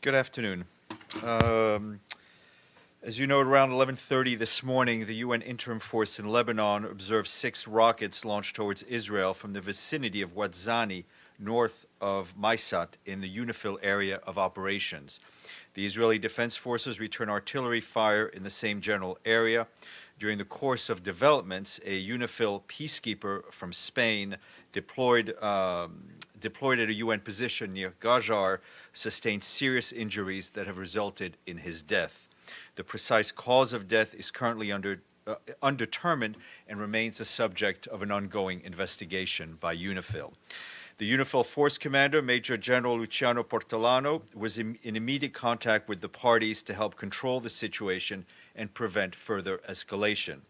Good afternoon. As you know, around 11:30 this morning, the UN interim force in Lebanon observed 6 rockets launched towards Israel from the vicinity of Wadzani, north of Maisat, in the UNIFIL area of operations. The Israeli Defense Forces return artillery fire in the same general area. During the course of developments, a UNIFIL peacekeeper from Spain deployed at a UN position near Gajar sustained serious injuries that have resulted in his death. The precise cause of death is currently undetermined and remains a subject of an ongoing investigation by UNIFIL. The UNIFIL force commander, Major General Luciano Portolano, was in immediate contact with the parties to help control the situation and prevent further escalation.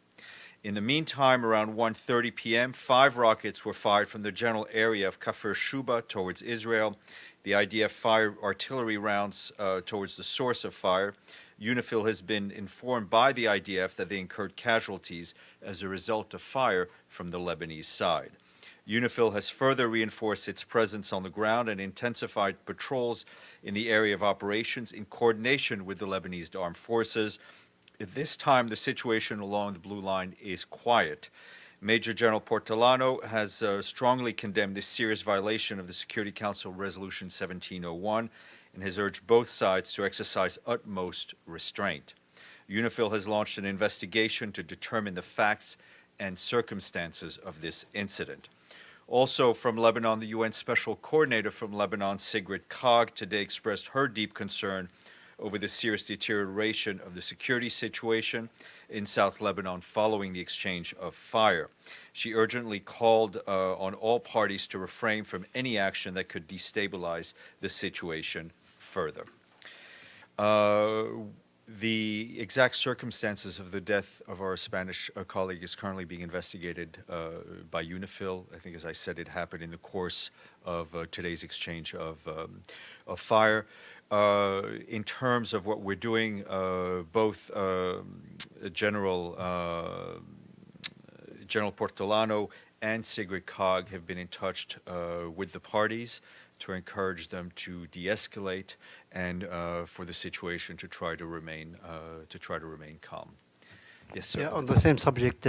In the meantime, around 1:30 p.m., 5 rockets were fired from the general area of Kafir Shuba towards Israel. The IDF fired artillery rounds towards the source of fire. UNIFIL has been informed by the IDF that they incurred casualties as a result of fire from the Lebanese side. UNIFIL has further reinforced its presence on the ground and intensified patrols in the area of operations in coordination with the Lebanese armed forces. At this time, the situation along the Blue Line is quiet. Major General Portolano has strongly condemned this serious violation of the Security Council Resolution 1701 and has urged both sides to exercise utmost restraint. UNIFIL has launched an investigation to determine the facts and circumstances of this incident. Also from Lebanon, the UN Special Coordinator from Lebanon, Sigrid Kaag, today expressed her deep concern over the serious deterioration of the security situation in South Lebanon following the exchange of fire. She urgently called on all parties to refrain from any action that could destabilize the situation further. The exact circumstances of the death of our Spanish colleague is currently being investigated by UNIFIL. I think, as I said, it happened in the course of today's exchange of fire. In terms of what we're doing, both General Portolano and Sigrid Kaag have been in touch with the parties to encourage them to de-escalate and for the situation to try to remain calm. Yes, sir. Yeah, on the same subject,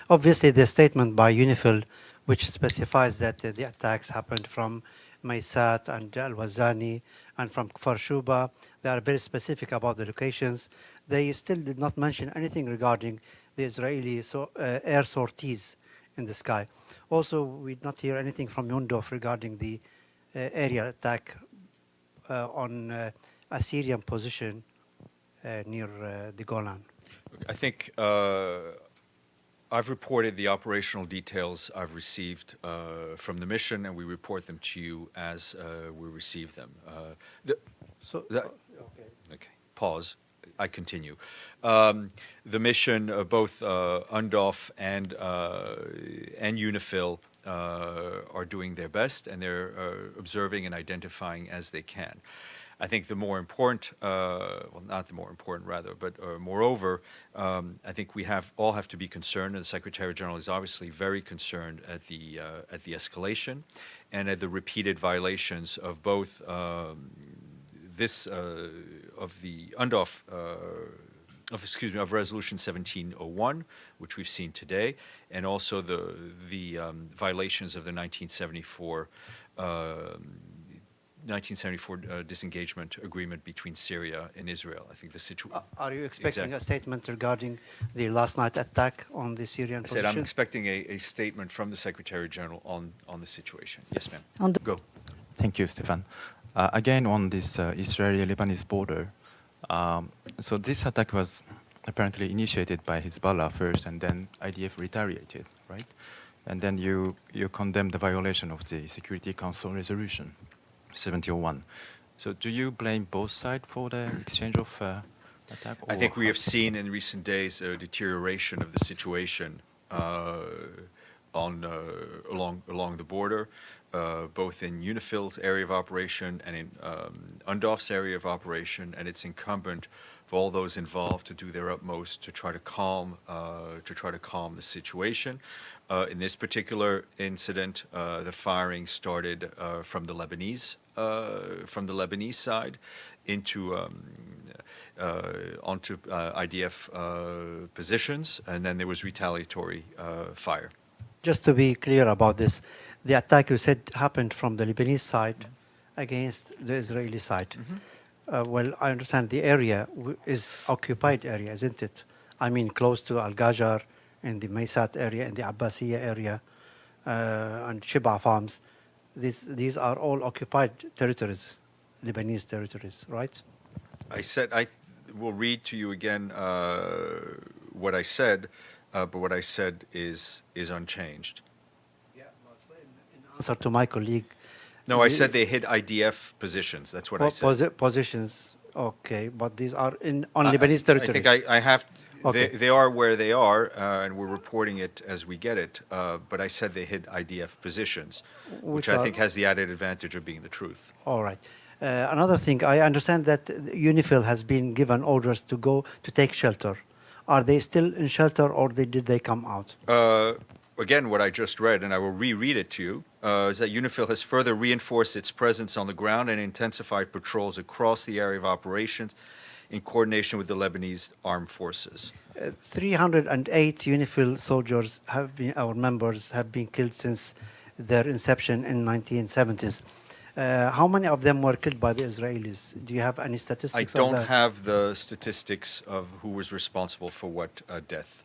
obviously the statement by UNIFIL, which specifies that the attacks happened from Maysat and Al-Wazani and from Kfar Shuba, they are very specific about the locations. They still did not mention anything regarding the Israeli air sorties in the sky. Also, we did not hear anything from Yunduf regarding the aerial attack on a Syrian position near the Golan. I think I've reported the operational details I've received from the mission, and we report them to you as we receive them. Okay, pause. I continue. The mission, both UNDOF and UNIFIL are doing their best, and they're observing and identifying as they can. I think the more important, well, not the more important, rather, but moreover, I think we all have to be concerned, and the Secretary General is obviously very concerned at the escalation and at the repeated violations of both of the UNDOF, of Resolution 1701, which we've seen today, and also the violations of the 1974 disengagement agreement between Syria and Israel. I think the situation. Are you expecting a statement regarding the last night attack on the Syrian position? I said I'm expecting a statement from the Secretary General on the situation. Yes, ma'am. Go. Thank you, Stefan. Again, on this Israeli-Lebanese border, so this attack was apparently initiated by Hezbollah first, and then IDF retaliated, right? And then you condemned the violation of the Security Council Resolution 1701. So do you blame both sides for the exchange of attack? I think we have seen in recent days a deterioration of the situation along the border, both in UNIFIL's area of operation and in UNDOF's area of operation, and it's incumbent of all those involved to do their utmost to try to calm the situation. In this particular incident, the firing started from the Lebanese side into onto IDF positions, and then there was retaliatory fire. Just to be clear about this, the attack you said happened from the Lebanese side against the Israeli side. Well, I understand the area is occupied area, isn't it? I mean, close to Al-Gajar, in the Maysat area, in the Abbasiyya area, and Shiba farms. These are all occupied territories, Lebanese territories, right? I will read to you again what I said, but what I said is unchanged. Yeah, in answer to my colleague. No, I said they hit IDF positions. That's what I said. Positions, okay, but these are on Lebanese territories. I think I have. Okay. They are where they are, and we're reporting it as we get it. But I said they hit IDF positions, which I think has the added advantage of being the truth. All right. Another thing, I understand that UNIFIL has been given orders to go to take shelter. Are they still in shelter, or did they come out? Again, what I just read, and I will reread it to you, is that UNIFIL has further reinforced its presence on the ground and intensified patrols across the area of operations in coordination with the Lebanese armed forces. 308 UNIFIL soldiers our members have been killed since their inception in 1970s. How many of them were killed by the Israelis? Do you have any statistics? I don't have the statistics of who was responsible for what death.